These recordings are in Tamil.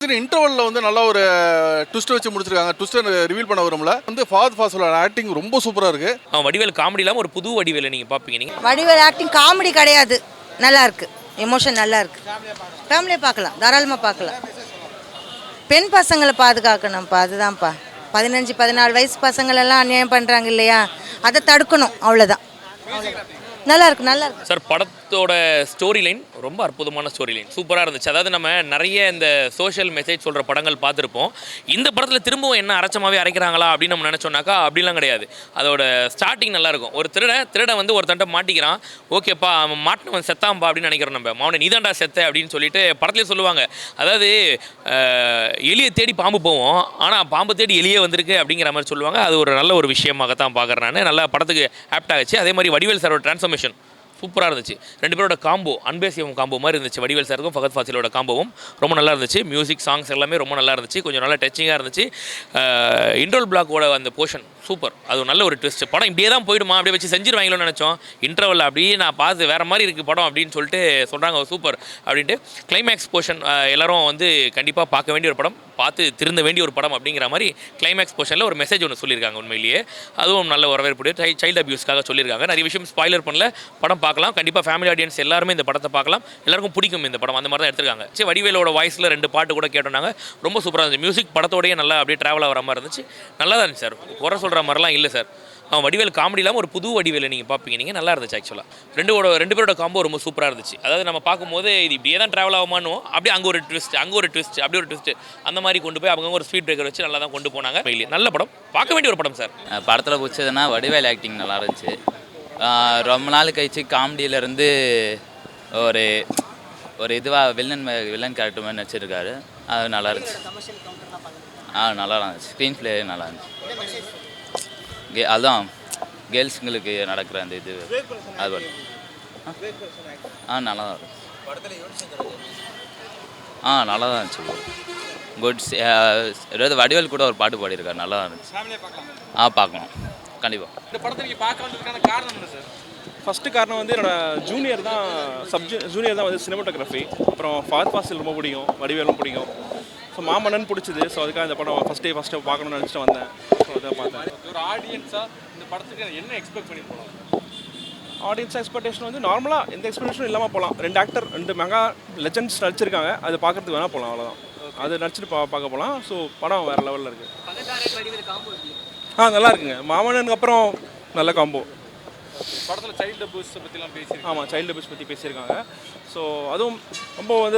இன்டர்வல்ல வந்து நல்ல ஒரு ட்விஸ்ட் வச்சு முடிச்சிருக்காங்க. ட்விஸ்ட் ரிவீல் பண்ண வரும்ல வந்து ஃபாத் ஃபாசிலோட ஆக்டிங் ரொம்ப சூப்பரா இருக்கு. வடிவேல் காமெடி இல்லாமல் ஒரு புது வடிவேலை நீங்கள் பார்ப்பீங்க. நீங்கள் வடிவேல் ஆக்டிங் காமெடி கிடையாது, நல்லா இருக்கு, எமோஷன் நல்லா இருக்கு. ஃபேமிலியை பார்க்கலாம், தாராளமாக பார்க்கலாம். பெண் பசங்களை பாதுகாக்கணும்ப்பா, அதுதான்ப்பா. 15-14 வயசு பசங்களெல்லாம் அநியாயம் பண்ணுறாங்க இல்லையா, அதை தடுக்கணும், அவ்வளோதான். நல்லா இருக்கு, நல்லா இருக்கு சார். படத்தோட ஸ்டோரி லைன் ரொம்ப அற்புதமான ஸ்டோரி லைன், சூப்பராக இருந்துச்சு. அதாவது நம்ம நிறைய இந்த சோஷியல் மெசேஜ் சொல்கிற படங்கள் பார்த்துருப்போம். இந்த படத்தில் திரும்பவும் என்ன அரைச்சமாகவே அரைக்கிறாங்களா அப்படின்னு நம்ம நினச்சோன்னாக்கா அப்படிலாம் கிடையாது. அதோட ஸ்டார்டிங் நல்லாயிருக்கும். ஒரு திருடன் வந்து ஒருத்தன்ட்ட மாட்டிக்கிறான். ஓகேப்பா அவன் மாட்டினவன் செத்தாம்பா அப்படின்னு நினைக்கிறோம் நம்ம. அவனை நீதாண்டா செத்த அப்படின்னு சொல்லிட்டு படத்துலேயே சொல்லுவாங்க. அதாவது எலியை தேடி பாம்பு போவோம், ஆனால் பாம்பு தேடி எலியே வந்திருக்கு அப்படிங்கிற மாதிரி சொல்லுவாங்க. அது ஒரு நல்ல ஒரு விஷயமாகத்தான் பார்க்குறேன் நான். நல்லா படத்துக்கு ஆப்ட் ஆகிச்சு. அதே மாதிரி வடிவேல் சாரோட ட்ரான்ஸ்ஃபர்மேஷன் சூப்பராக இருந்துச்சு. ரெண்டு பேரோட காம்போ அன்பேசியம் காம்போ மாதிரி இருந்துச்சு. வடிவேல் சாருக்கும் ஃபகத் ஃபாசிலோட காம்போவும் ரொம்ப நல்லா இருந்துச்சு. மியூசிக் சாங்ஸ் எல்லாமே ரொம்ப நல்லா இருந்துச்சு. கொஞ்சம் நல்லா டச்சிங்காக இருந்துச்சு. இன்ட்ரோல் பிளாக்கோட அந்த போர்ஷன் சூப்பர். அது நல்ல ஒரு ட்விஸ்ட். படம் இப்படியே தான் போயிடுமா, அப்படியே வச்சு செஞ்சிருவாங்களோன்னு நினச்சோம். இன்டர்வல் அப்படியே நான் பார்த்து வேறு மாதிரி இருக்குது படம் அப்படின்னு சொல்லிட்டு சொல்கிறாங்க சூப்பர் அப்படின்ட்டு. கிளைமேக்ஸ் போர்ஷன் எல்லோரும் வந்து கண்டிப்பாக பார்க்க வேண்டிய ஒரு படம், பார்த்து திருந்த வேண்டிய ஒரு படம் அப்படிங்கிற மாதிரி கிளைமேக்ஸ் போர்ஷனில் ஒரு மெசேஜ் ஒன்று சொல்லியிருக்காங்க. உண்மையிலேயே அதுவும் நல்ல வரவேற்புடைய சைல்டு அபியூஸ்க்காக சொல்லியிருக்காங்க. நிறைய விஷயம் ஸ்பாய்லர் பண்ணல, படம் பார்க்கலாம். கண்டிப்பாக ஃபேமிலி ஆடியன்ஸ் எல்லாருமே இந்த படத்தை பார்க்கலாம். எல்லாருக்கும் பிடிக்கும் இந்த படம். அந்த மாதிரி தான் எடுத்திருக்காங்க. சரி, வடிவேலோட வாய்ஸில் 2 பாட்டு கூட கேட்டோன்னாங்க, ரொம்ப சூப்பராக இருந்துச்சு. மியூசிக் படத்தோடையே நல்லா அப்படியே ட்ராவல் ஆகிற மாதிரி இருந்துச்சு. நல்லா தான் இருந்துச்சு சார், குறை சொல்கிற மாதிரிலாம் இல்லை சார். வடிவேல் காமெடி இல்லாமல் ஒரு புது வடிவேலை நீங்கள் பார்ப்பீங்க. நீங்கள் நல்லா இருந்துச்சு ஆக்சுவலாக. ரெண்டு பேரோட காம்போ ரொம்ப சூப்பராக இருந்துச்சு. அதாவது நம்ம பார்க்கும்போது இது இப்படியே தான் ட்ராவல் ஆகுமானோ, அப்படியே அங்கே ஒரு ட்விஸ்ட், அப்படி ஒரு ட்விஸ்ட், அந்த மாதிரி கொண்டு போய் அவங்க ஒரு ஸ்பீட் பிரேக்கர் வச்சு நல்லா தான் கொண்டு போனாங்க. நல்ல படம், பார்க்க வேண்டிய ஒரு படம் சார். படத்தில் பிடிச்சதுன்னா வடிவேல் ஆக்டிங் நல்லா இருந்துச்சு. ரொம்ப நாள் கழிச்சு காமெடியிலேருந்து ஒரு இதுவாக வில்லன் கேரக்டர் மாதிரி நடிச்சிருக்காரு. அது நல்லா இருந்துச்சு. நல்லா இருந்துச்சு. ஸ்க்ரீன் பிளே நல்லா இருந்துச்சு. அதுதான் கேர்ள்ஸுங்களுக்கு நடக்கிற அந்த இது அது நல்லா தான் இருக்கும். நல்லா தான் இருந்துச்சு. குட்ஸ். ஏதாவது வடிவேல் கூட ஒரு பாட்டு பாடியிருக்காரு, நல்லா தான் இருந்துச்சு. பார்க்கலாம் கண்டிப்பாக. இந்த படத்தை நீங்கள் பார்க்க வந்ததுக்கான காரணம் என்ன சார்? ஃபஸ்ட்டு காரணம் வந்து என்னோட ஜூனியர் தான் வந்து சினிமாட்டோகிராஃபி. அப்புறம் ஃபாத் ஃபாசில் ரொம்ப பிடிக்கும், வடிவேலும் பிடிக்கும். ஸோ மாமன்னன் பிடிச்சிது. ஸோ அதுக்காக இந்த படம் ஃபஸ்ட்டு பார்க்கணும்னு நினச்சிட்டு வந்தேன். ஸோ அதை பார்த்தேன். ஒரு ஆடியன்ஸாக இந்த படத்துக்கு என்ன எக்ஸ்பெக்ட் பண்ணி போகலாம்? ஆடியன்ஸ் எக்ஸ்பெக்டேஷன் வந்து நார்மலாக எந்த எக்ஸ்பெக்டேஷனும் இல்லாமல் போகலாம். 2 ஆக்டர் 2 மெகா லெஜெண்ட்ஸ் நடிச்சிருக்காங்க. அது பார்க்குறதுக்கு வேணால் போகலாம், அவ்வளோதான். அது நடிச்சிட்டு பார்க்க போகலாம். ஸோ படம் வேறு லெவலில் இருக்குது. நல்லா இருக்குங்க. மாமன்னனுக்கு அப்புறம் நல்ல காம்போ. படத்தில் சைல்டு அபியூஸ் பற்றிலாம் பேசியிருக்காங்க. ஆமாம், சைல்டு அபியூஸ் பற்றி பேசியிருக்காங்க. ஸோ அதுவும்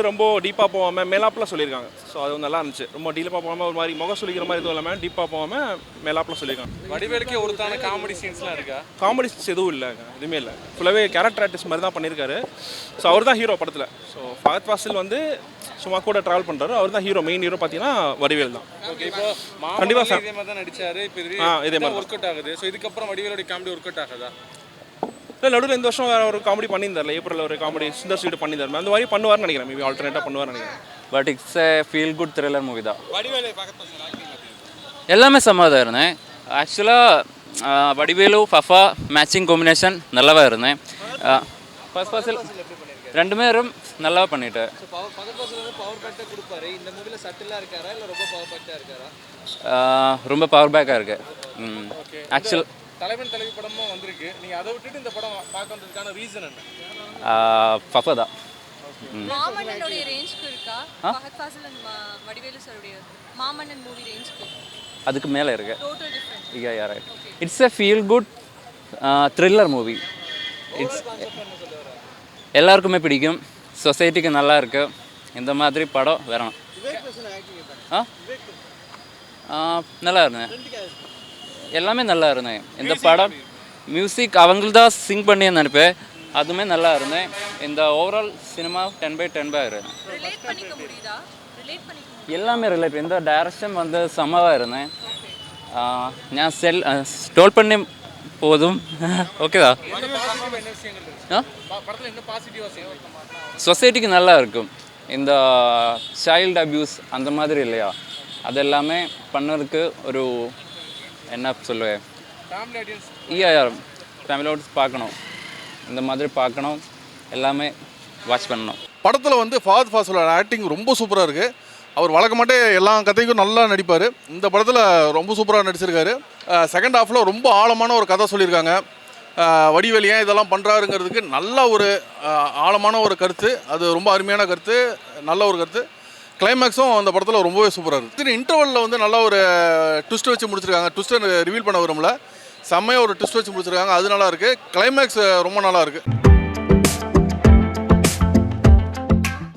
ரொம்ப டீப்பாக போகாமல் மேலாப்பில் சொல்லியிருக்காங்க. ஸோ அதுவும் நல்லா இருந்துச்சு. ரொம்ப டீப்பாக போகாமல் ஒரு மாதிரி முகம் சொல்லிக்கிற மாதிரி எதுவும் இல்லாமல் டீப்பாக போகாமல் மேலாப்பில் சொல்லியிருக்காங்க. வடிவேலுக்கே ஒருத்தான காமெடி சீன்ஸ்லாம் இருக்கா? காமெடி சீன்ஸ் எதுவும் இல்லைங்க, எதுவுமே இல்லை. ஃபுல்லாகவே கேரக்டர் ஆர்டிஸ்ட் மாதிரி தான் பண்ணியிருக்காரு. ஸோ அவர் தான் ஹீரோ படத்தில். ஸோ ஃபகத் ஃபாசில் வந்து சும்மா கூட ட்ராவல் பண்ணுறாரு. அவர் தான் ஹீரோ. மெயின் ஹீரோ பார்த்தீங்கன்னா வடிவேல் தான். ஓகே, இப்போ கண்டிப்பாக இதே மாதிரி தான் நடிச்சார். இப்போ இதே மாதிரி ஒர்க் அவுட் ஆகுது. ஸோ இதுக்கப்புறம் வடிவேலோட காமெடி ஒர்க் அவுட் ஆகுதா? இல்லை, நடுவில் இந்த வருஷம் வேறு ஒரு காமெடி பண்ணியிருந்தார்ல, ஏப்ரலில் ஒரு காமெடி சுந்தர் ஸ்வீட் பண்ணியிருந்தார். அந்த மாதிரி பண்ணுவார்னு நினைக்கிறேன். மேபி ஆல்டர்னேட்டாக பண்ணுவார்னு நினைக்கிறேன். But it's A feel good thriller movie தான். எல்லாமே செம்மதாக இருந்தேன். ஆக்சுவலாக வடிவேலு ஃபஃபா மேட்சிங் காம்பினேஷன் நல்லாவாக இருந்தேன். ஃபர்ஸ்ட் பாசில் 2 பேரும் நல்லா பண்ணிட்டு. ரொம்ப பவர் பேக்காக இருக்கு. ஆக்சுவல் தலைவன் தலைவி படமும் வந்திருக்கு. நீங்கள் அதை விட்டுட்டு இந்த படம் பார்க்க வந்ததுக்கான ரீசன் என்ன? ஃபஃபா தான். மாமன்னனுடைய ரேஞ்சுக்கு இருக்கா ஃபஹத் ஃபாசில் அண்ட் வடிவேலு சாருடைய மாமன்னன் மூவி ரேஞ்சுக்கு? அதுக்கு மேலே இருக்கு. Total different. Yeah right. It's a feel good thriller movie. It's எல்லாருக்குமே பிடிக்கும். சொசைட்டிக்கு நல்லா இருக்கு. இந்த மாதிரி படம் வரணும். நல்லா இருந்தேன். எல்லாமே நல்லா இருந்தேன். இந்த படம் மியூசிக் அவங்கள்தான் சிங் பண்ணி நினைப்பேன். அதுவுமே நல்லா இருந்தேன். இந்த ஓவரால் சினிமா 10/10 இருந்தேன். எல்லாமே ரிலேட். இந்த டைரக்ஷன் வந்து செம்மவாக இருந்தேன். நான் ஸ்டோல் பண்ணி போதும். ஓகேதா? சொசைட்டிக்கு நல்லா இருக்கும். இந்த சைல்டு அபியூஸ் அந்த மாதிரி இல்லையா, அது எல்லாமே பண்ணதுக்கு ஒரு என்ன சொல்லுவேன், ஃபேமிலியோடு பார்க்கணும். இந்த மாதிரி பார்க்கணும், எல்லாமே வாட்ச் பண்ணணும். படத்தில் வந்து ஃபகத் ஃபாசிலோட ஆக்டிங் ரொம்ப சூப்பராக இருக்குது. அவர் வழக்கமாட்டே எல்லா கதைக்கும் நல்லா நடிப்பார். இந்த படத்தில் ரொம்ப சூப்பராக நடிச்சிருக்காரு. செகண்ட் ஹாஃபில் ரொம்ப ஆழமான ஒரு கதை சொல்லியிருக்காங்க. வடிவேலு ஏன் இதெல்லாம் பண்ணுறாருங்கிறதுக்கு நல்ல ஒரு ஆழமான ஒரு கருத்து. அது ரொம்ப அருமையான கருத்து, நல்ல ஒரு கருத்து. கிளைமேக்ஸும் அந்த படத்தில் ரொம்பவே சூப்பராக இருக்குது. இன்டர்வலில் வந்து நல்லா ஒரு ட்விஸ்ட் வச்சு முடிச்சிருக்காங்க. ட்விஸ்ட்டை ரிவீல் பண்ண விரும்பல, செம்மையாக ஒரு ட்விஸ்ட் வச்சு முடிச்சிருக்காங்க. அது நல்லா இருக்குது. கிளைமேக்ஸ் ரொம்ப நல்லா இருக்குது.